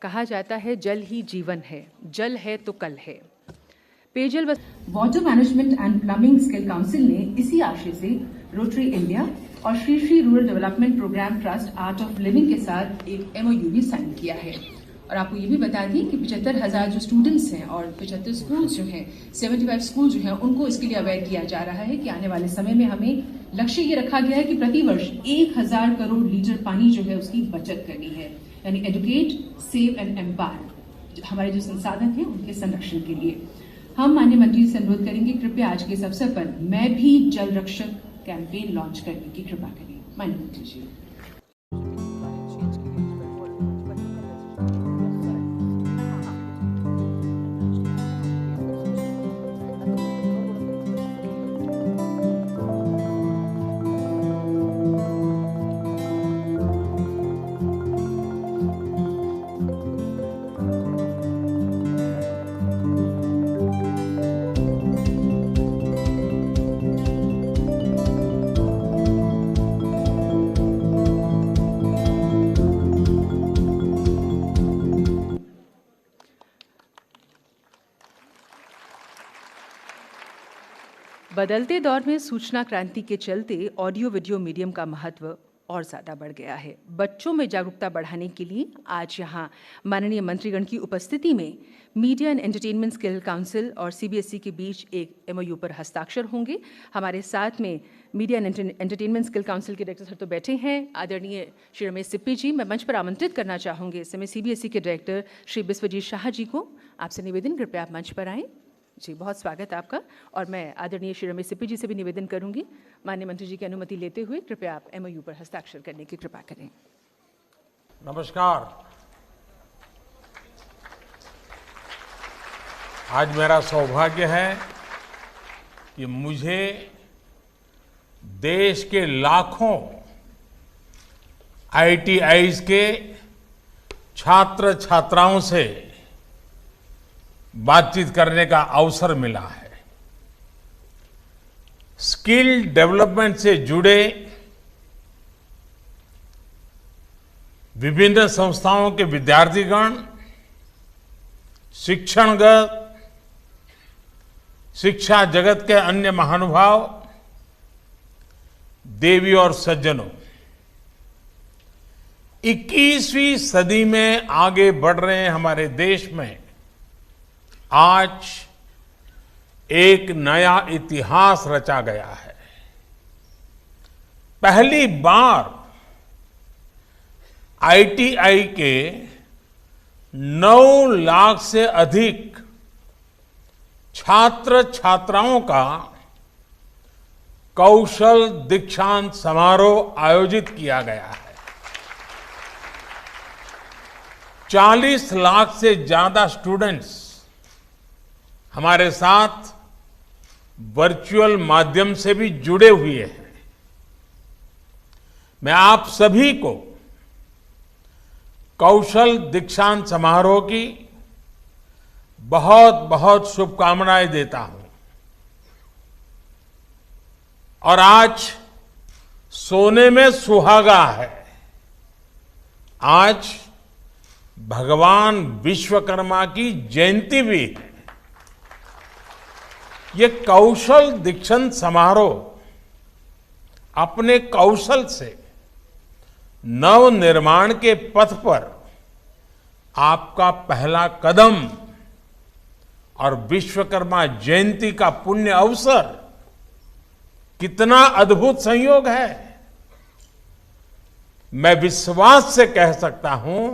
कहा जाता है जल ही जीवन है, जल है तो कल है। पेयजल water management and plumbing skill council ने इसी आशय से रोटरी इंडिया और Shri Shri rural development programme trust Art of Living के साथ एक MOU भी साइन किया है। और आपको ये भी बता दें कि 75,000 जो स्टूडेंट्स हैं और 75 स्कूल जो हैं, 75 स्कूल जो हैं, उनको इसके लिए अवेयर किया जा रहा है कि आने वाले समय में हमें लक्ष्य ये रखा गया है कि प्रतिवर्ष 1,000 करोड़ लीटर पानी जो है उसकी बचत करनी है। यानी एजुकेट, सेव एंड एम्पावर, हमारे जो संसाधन हैं उनके संरक्षण के लिए हम माननीय मंत्री से अनुरोध करेंगे कृपया आज के इस अवसर पर मैं भी जल रक्षक कैंपेन लॉन्च करने की कृपा करें। माननीय मंत्री जी। बदलते दौर में सूचना क्रांति के चलते ऑडियो वीडियो मीडियम का महत्व और ज़्यादा बढ़ गया है। बच्चों में जागरूकता बढ़ाने के लिए आज यहाँ माननीय मंत्रीगण की उपस्थिति में media and entertainment skill council और CBSE के बीच एक MOU पर हस्ताक्षर होंगे। हमारे साथ में media and entertainment skill council के डायरेक्टर सर तो बैठे हैं, आदरणीय श्री रमेश सिप्पी जी। मैं मंच पर आमंत्रित करना चाहूँगी इस समय CBSE के डायरेक्टर श्री बिस्वजीत शाह जी को। आपसे निवेदन, कृपया आप मंच पर आएँ। जी, बहुत स्वागत है आपका। और मैं आदरणीय श्री रमेश सिप्पी जी से भी निवेदन करूंगी, माननीय मंत्री जी की अनुमति लेते हुए कृपया आप MOU पर हस्ताक्षर करने की कृपा करें। नमस्कार। आज मेरा सौभाग्य है कि मुझे देश के लाखों ITIs के छात्र छात्राओं से बातचीत करने का अवसर मिला है। स्किल डेवलपमेंट से जुड़े विभिन्न संस्थाओं के विद्यार्थीगण, शिक्षणगत, शिक्षा जगत के अन्य महानुभाव, देवी और सज्जनों, 21वीं सदी में आगे बढ़ रहे हमारे देश में आज एक नया इतिहास रचा गया है। पहली बार ITI के 9 लाख से अधिक छात्र छात्राओं का कौशल दीक्षांत समारोह आयोजित किया गया है। 40 लाख से ज्यादा स्टूडेंट्स हमारे साथ वर्चुअल माध्यम से भी जुड़े हुए हैं। मैं आप सभी को कौशल दीक्षांत समारोह की बहुत बहुत शुभकामनाएं देता हूं। और आज सोने में सुहागा है। आज भगवान विश्वकर्मा की जयंती भी है। ये कौशल दीक्षांत समारोह अपने कौशल से नव निर्माण के पथ पर आपका पहला कदम और विश्वकर्मा जयंती का पुण्य अवसर, कितना अद्भुत संयोग है। मैं विश्वास से कह सकता हूं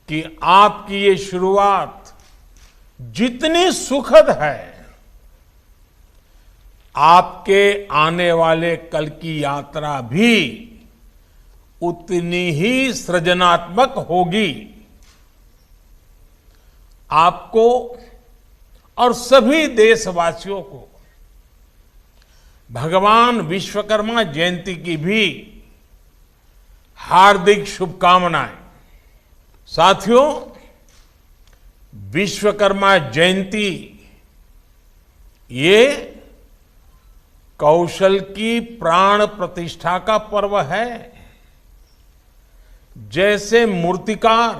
कि आपकी ये शुरुआत जितनी सुखद है, आपके आने वाले कल की यात्रा भी उतनी ही सृजनात्मक होगी। आपको और सभी देशवासियों को भगवान विश्वकर्मा जयंती की भी हार्दिक शुभकामनाएं। साथियों, विश्वकर्मा जयंती ये कौशल की प्राण प्रतिष्ठा का पर्व है। जैसे मूर्तिकार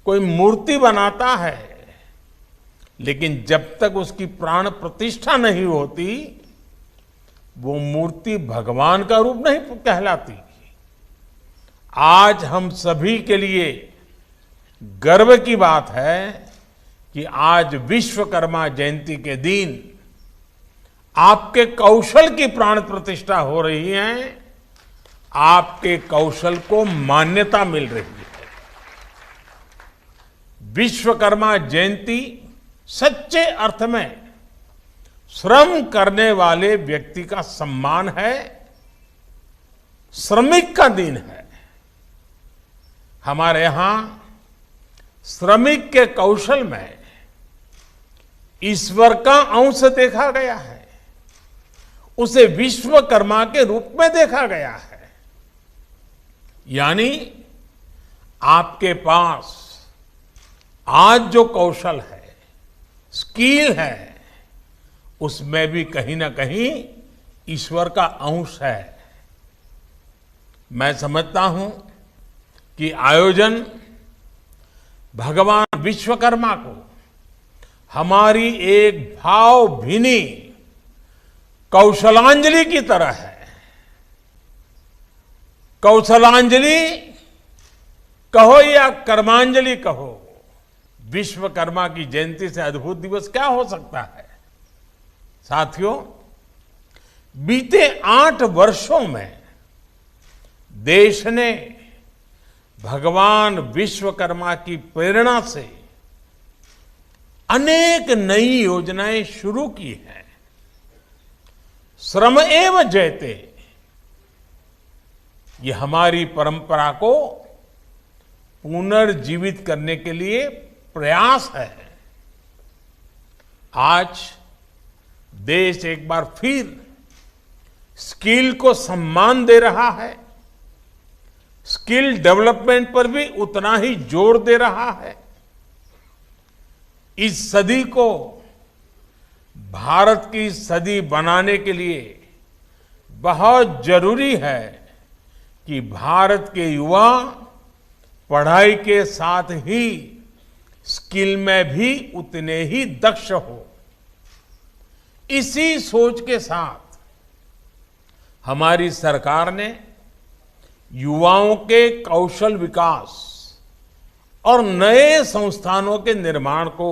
कोई मूर्ति बनाता है, लेकिन जब तक उसकी प्राण प्रतिष्ठा नहीं होती वो मूर्ति भगवान का रूप नहीं कहलाती। आज हम सभी के लिए गर्व की बात है कि आज विश्वकर्मा जयंती के दिन आपके कौशल की प्राण प्रतिष्ठा हो रही है, आपके कौशल को मान्यता मिल रही है। विश्वकर्मा जयंती सच्चे अर्थ में श्रम करने वाले व्यक्ति का सम्मान है, श्रमिक का दिन है। हमारे यहां श्रमिक के कौशल में ईश्वर का अंश देखा गया है, उसे विश्वकर्मा के रूप में देखा गया है। यानी आपके पास आज जो कौशल है, स्किल है, उसमें भी कहीं ना कहीं ईश्वर का अंश है। मैं समझता हूं कि आयोजन भगवान विश्वकर्मा को हमारी एक भावभीनी कौशलांजलि की तरह है। कौशलांजलि कहो या कर्मांजलि कहो, विश्वकर्मा की जयंती से अद्भुत दिवस क्या हो सकता है। साथियों, बीते 8 वर्षों में देश ने भगवान विश्वकर्मा की प्रेरणा से अनेक नई योजनाएं शुरू की हैं। श्रम एव जयते, ये हमारी परंपरा को पुनर्जीवित करने के लिए प्रयास है। आज देश एक बार फिर स्किल को सम्मान दे रहा है, स्किल डेवलपमेंट पर भी उतना ही जोर दे रहा है। इस सदी को भारत की सदी बनाने के लिए बहुत जरूरी है कि भारत के युवा पढ़ाई के साथ ही स्किल में भी उतने ही दक्ष हो। इसी सोच के साथ हमारी सरकार ने युवाओं के कौशल विकास और नए संस्थानों के निर्माण को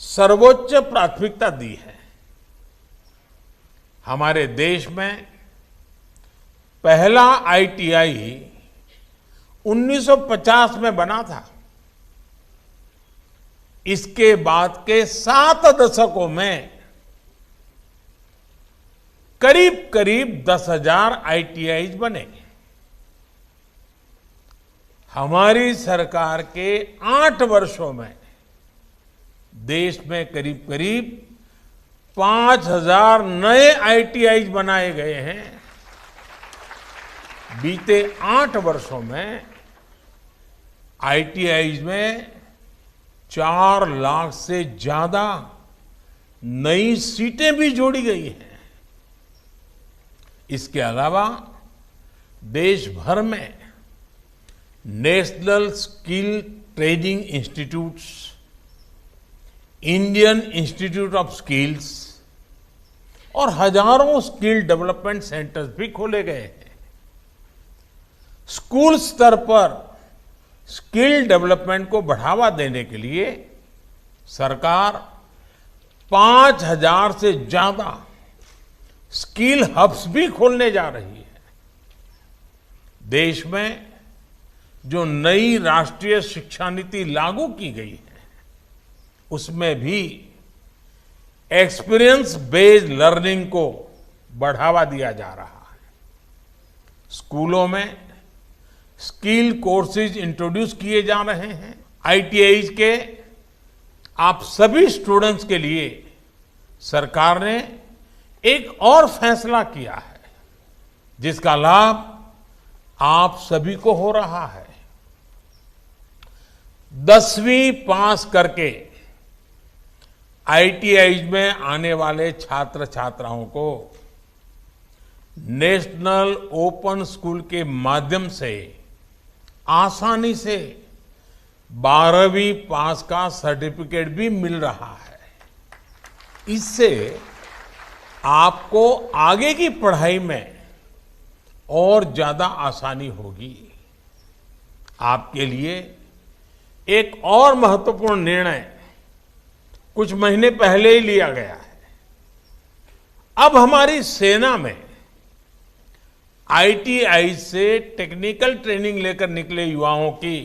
सर्वोच्च प्राथमिकता दी है। हमारे देश में पहला आईटीआई 1950 में बना था। इसके बाद के 7 दशकों में करीब करीब 10,000 आईटीआई बने। हमारी सरकार के 8 वर्षों में देश में करीब करीब 5,000 नए आईटीआई बनाए गए हैं। बीते 8 वर्षों में आईटीआई में 4 लाख से ज्यादा नई सीटें भी जोड़ी गई हैं। इसके अलावा देश भर में national skill training institutes, Indian institute of skills और हजारों स्किल डेवलपमेंट सेंटर्स भी खोले गए हैं। स्कूल स्तर पर स्किल डेवलपमेंट को बढ़ावा देने के लिए सरकार 5,000 से ज्यादा स्किल हब्स भी खोलने जा रही है। देश में जो नई राष्ट्रीय शिक्षा नीति लागू की गई है, उसमें भी एक्सपीरियंस बेस्ड लर्निंग को बढ़ावा दिया जा रहा है। स्कूलों में स्किल कोर्सेज इंट्रोड्यूस किए जा रहे हैं। आईटीआई के आप सभी स्टूडेंट्स के लिए सरकार ने एक और फैसला किया है, जिसका लाभ आप सभी को हो रहा है। 10वीं पास करके आईटीआई में आने वाले छात्र छात्राओं को नेशनल ओपन स्कूल के माध्यम से आसानी से 12वीं पास का सर्टिफिकेट भी मिल रहा है। इससे आपको आगे की पढ़ाई में और ज्यादा आसानी होगी। आपके लिए एक और महत्वपूर्ण निर्णय कुछ महीने पहले ही लिया गया है। अब हमारी सेना में आईटीआई से टेक्निकल ट्रेनिंग लेकर निकले युवाओं की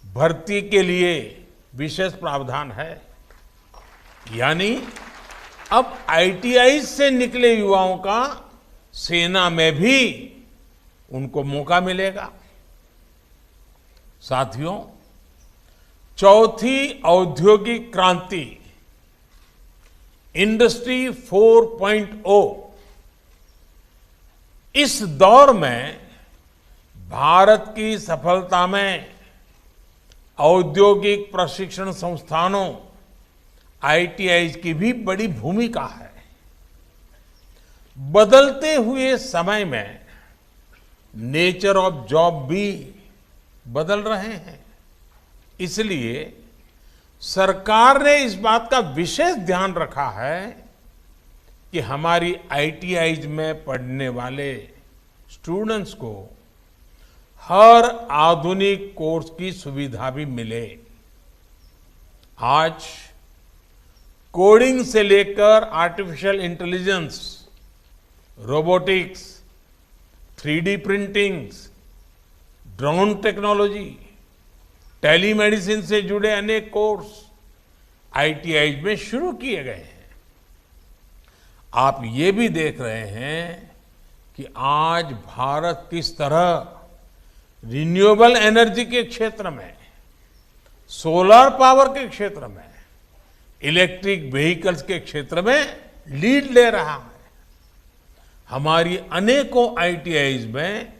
भर्ती के लिए विशेष प्रावधान है। यानी अब आईटीआई से निकले युवाओं का सेना में भी उनको मौका मिलेगा। साथियों, चौथी औद्योगिक क्रांति इंडस्ट्री 4.0 इस दौर में भारत की सफलता में औद्योगिक प्रशिक्षण संस्थानों आईटीआई की भी बड़ी भूमिका है। बदलते हुए समय में नेचर ऑफ जॉब भी बदल रहे हैं। इसलिए सरकार ने इस बात का विशेष ध्यान रखा है कि हमारी आईटीआई में पढ़ने वाले स्टूडेंट्स को हर आधुनिक कोर्स की सुविधा भी मिले। आज कोडिंग से लेकर artificial intelligence, robotics, 3D printing, drone technology, telemedicine से जुड़े अनेक कोर्स आईटीआई में शुरू किए गए हैं। आप ये भी देख रहे हैं कि आज भारत किस तरह रिन्यूएबल एनर्जी के क्षेत्र में, सोलर पावर के क्षेत्र में, इलेक्ट्रिक व्हीकल्स के क्षेत्र में लीड ले रहा है। हमारी अनेकों आईटीआईज में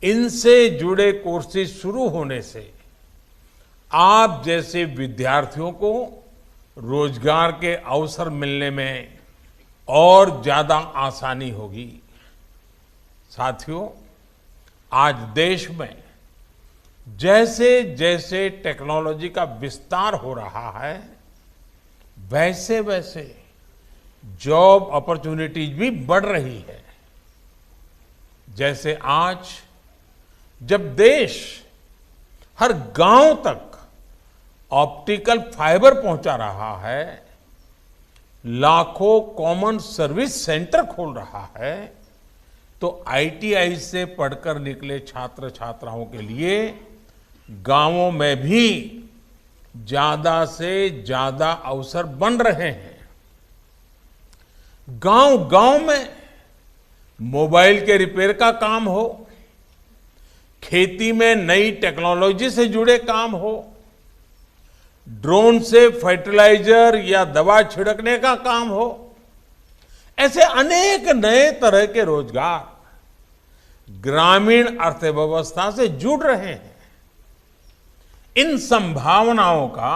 इनसे जुड़े कोर्सेज शुरू होने से आप जैसे विद्यार्थियों को रोजगार के अवसर मिलने में और ज्यादा आसानी होगी। साथियों, आज देश में जैसे जैसे टेक्नोलॉजी का विस्तार हो रहा है, वैसे वैसे जॉब अपॉर्चुनिटीज भी बढ़ रही है। जैसे आज जब देश हर गांव तक ऑप्टिकल फाइबर पहुंचा रहा है, लाखों कॉमन सर्विस सेंटर खोल रहा है, तो आईटीआई से पढ़कर निकले छात्र छात्राओं के लिए गांवों में भी ज्यादा से ज्यादा अवसर बन रहे हैं। गांव गांव में मोबाइल के रिपेयर का काम हो, खेती में नई टेक्नोलॉजी से जुड़े काम हो, ड्रोन से फर्टिलाइजर या दवा छिड़कने का काम हो, ऐसे अनेक नए तरह के रोजगार ग्रामीण अर्थव्यवस्था से जुड़ रहे हैं। इन संभावनाओं का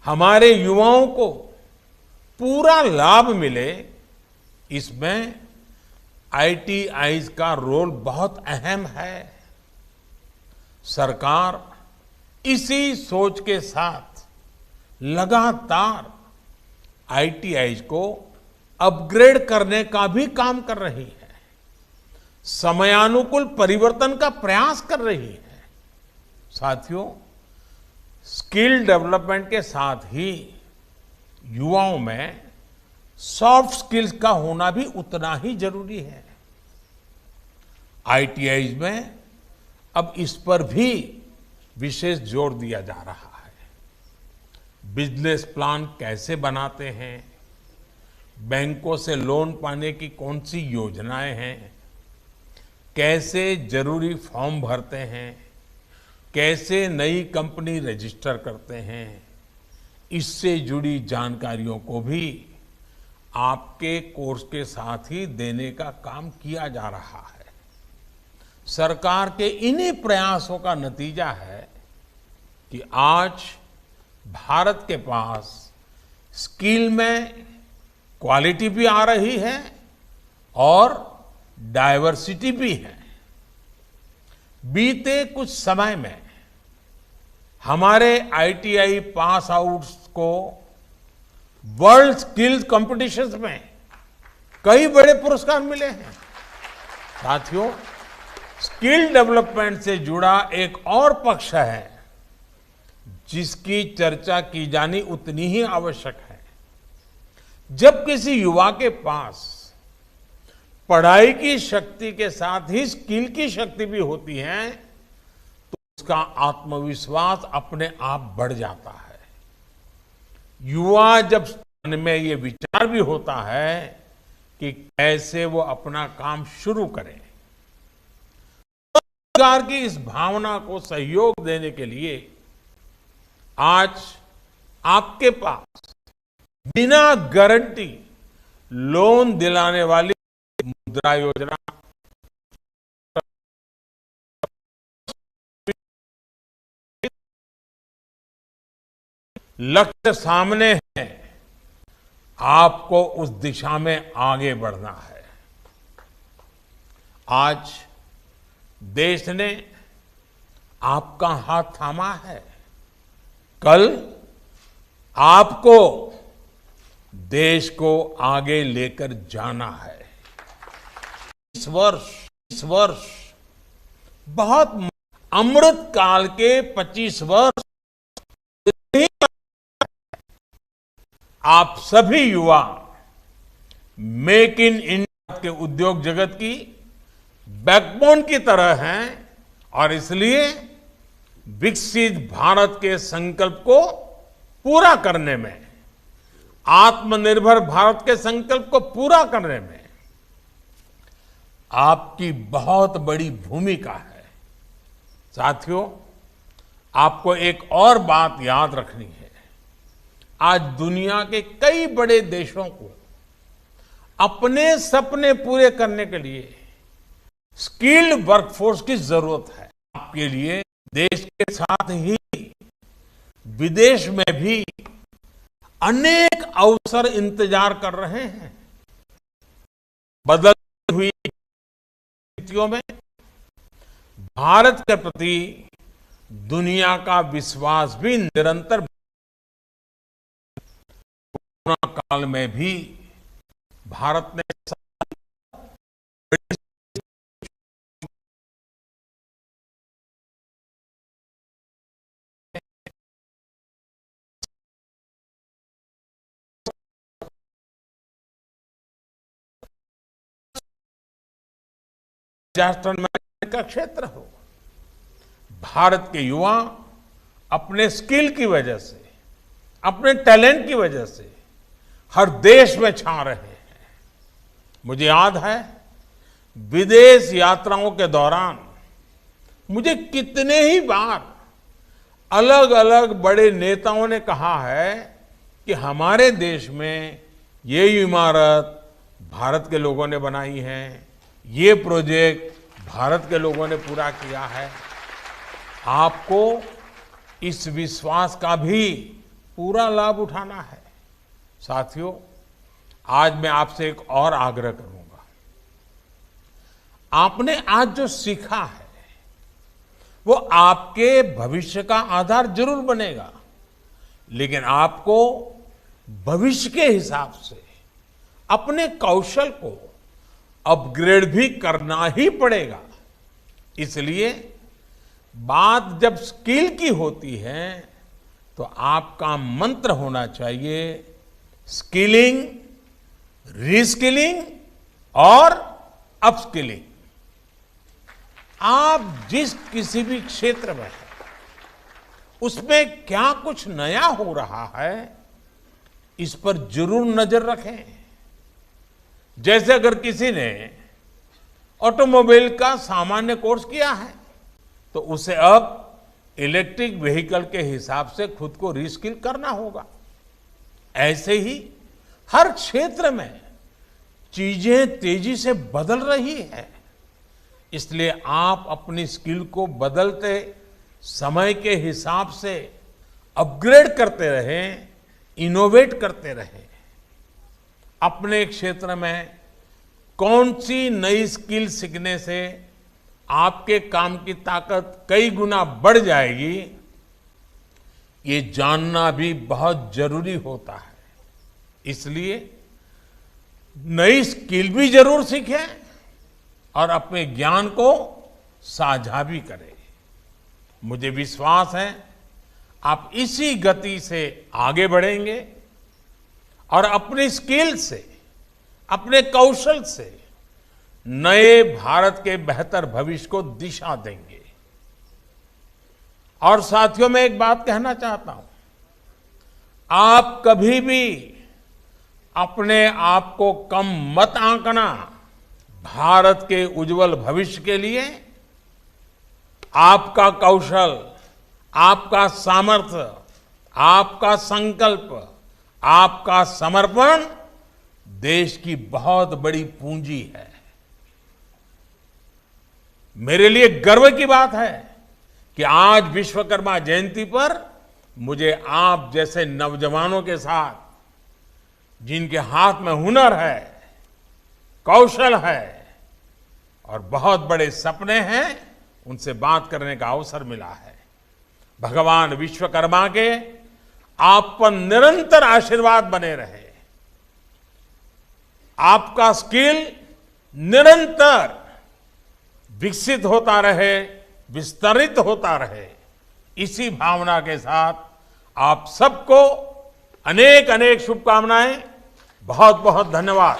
हमारे युवाओं को पूरा लाभ मिले, इसमें आईटीआई का रोल बहुत अहम है। सरकार इसी सोच के साथ लगातार आईटीआई को अपग्रेड करने का भी काम कर रही है, समयानुकूल परिवर्तन का प्रयास कर रही है। साथियों, स्किल डेवलपमेंट के साथ ही युवाओं में सॉफ्ट स्किल्स का होना भी उतना ही जरूरी है। आईटीआई में अब इस पर भी विशेष जोर दिया जा रहा है। बिजनेस प्लान कैसे बनाते हैं, बैंकों से लोन पाने की कौन सी योजनाएं हैं, कैसे जरूरी फॉर्म भरते हैं, कैसे नई कंपनी रजिस्टर करते हैं, इससे जुड़ी जानकारियों को भी आपके कोर्स के साथ ही देने का काम किया जा रहा है। सरकार के इन्हीं प्रयासों का नतीजा है कि आज भारत के पास स्किल में क्वालिटी भी आ रही है और डाइवर्सिटी भी है। बीते कुछ समय में हमारे आईटीआई पास आउट्स को वर्ल्ड स्किल्स कॉम्पिटिशन्स में कई बड़े पुरस्कार मिले हैं। साथियों, स्किल डेवलपमेंट से जुड़ा एक और पक्ष है जिसकी चर्चा की जानी उतनी ही आवश्यक है। जब किसी युवा के पास पढ़ाई की शक्ति के साथ ही स्किल की शक्ति भी होती है तो उसका आत्मविश्वास अपने आप बढ़ जाता है। युवा जब मन में ये विचार भी होता है कि कैसे वो अपना काम शुरू करें, रोजगार की इस भावना को सहयोग देने के लिए आज आपके पास बिना गारंटी लोन दिलाने वाली मुद्रा योजना लक्ष्य सामने है, आपको उस दिशा में आगे बढ़ना है। आज देश ने आपका हाथ थामा है, कल आपको देश को आगे लेकर जाना है। इस वर्ष बहुत अमृत काल के 25 वर्ष आप सभी युवा मेक इन इंडिया के उद्योग जगत की बैकबोन की तरह हैं और इसलिए विकसित भारत के संकल्प को पूरा करने में, आत्मनिर्भर भारत के संकल्प को पूरा करने में आपकी बहुत बड़ी भूमिका है। साथियों, आपको एक और बात याद रखनी है। आज दुनिया के कई बड़े देशों को अपने सपने पूरे करने के लिए स्किल्ड वर्कफोर्स की जरूरत है। आपके लिए देश के साथ ही विदेश में भी अनेक अवसर इंतजार कर रहे हैं। बदलती हुई स्थितियों में भारत के प्रति दुनिया का विश्वास भी निरंतर कोरोना काल में भी भारत ने डिजास्टर मैनेजमेंट का क्षेत्र हो, भारत के युवा अपने स्किल की वजह से, अपने टैलेंट की वजह से हर देश में छा रहे हैं। मुझे याद है विदेश यात्राओं के दौरान मुझे कितने ही बार अलग अलग बड़े नेताओं ने कहा है कि हमारे देश में ये इमारत भारत के लोगों ने बनाई है, ये प्रोजेक्ट भारत के लोगों ने पूरा किया है। आपको इस विश्वास का भी पूरा लाभ उठाना है। साथियों, आज मैं आपसे एक और आग्रह करूंगा। आपने आज जो सीखा है वो आपके भविष्य का आधार जरूर बनेगा, लेकिन आपको भविष्य के हिसाब से अपने कौशल को अपग्रेड भी करना ही पड़ेगा। इसलिए बात जब स्किल की होती है तो आपका मंत्र होना चाहिए स्किलिंग, रीस्किलिंग और अपस्किलिंग। आप जिस किसी भी क्षेत्र में हैं, उसमें क्या कुछ नया हो रहा है, इस पर जरूर नजर रखें। जैसे अगर किसी ने ऑटोमोबाइल का सामान्य कोर्स किया है तो उसे अब इलेक्ट्रिक व्हीकल के हिसाब से खुद को रीस्किल करना होगा। ऐसे ही हर क्षेत्र में चीजें तेजी से बदल रही है, इसलिए आप अपनी स्किल को बदलते समय के हिसाब से अपग्रेड करते रहें, इनोवेट करते रहें। अपने क्षेत्र में कौन सी नई स्किल सीखने से आपके काम की ताकत कई गुना बढ़ जाएगी, ये जानना भी बहुत जरूरी होता है। इसलिए नई स्किल भी जरूर सीखें और अपने ज्ञान को साझा भी करें। मुझे विश्वास है आप इसी गति से आगे बढ़ेंगे और अपनी स्किल से, अपने कौशल से नए भारत के बेहतर भविष्य को दिशा देंगे। और साथियों, मैं एक बात कहना चाहता हूं, आप कभी भी अपने आप को कम मत आंकना। भारत के उज्जवल भविष्य के लिए आपका कौशल, आपका सामर्थ्य, आपका संकल्प, आपका समर्पण देश की बहुत बड़ी पूंजी है। मेरे लिए गर्व की बात है कि आज विश्वकर्मा जयंती पर मुझे आप जैसे नौजवानों के साथ, जिनके हाथ में हुनर है, कौशल है और बहुत बड़े सपने हैं, उनसे बात करने का अवसर मिला है। भगवान विश्वकर्मा के आप पर निरंतर आशीर्वाद बने रहे, आपका स्किल निरंतर विकसित होता रहे, विस्तरित होता रहे। इसी भावना के साथ आप सबको अनेक अनेक शुभकामनाएं। बहुत बहुत धन्यवाद।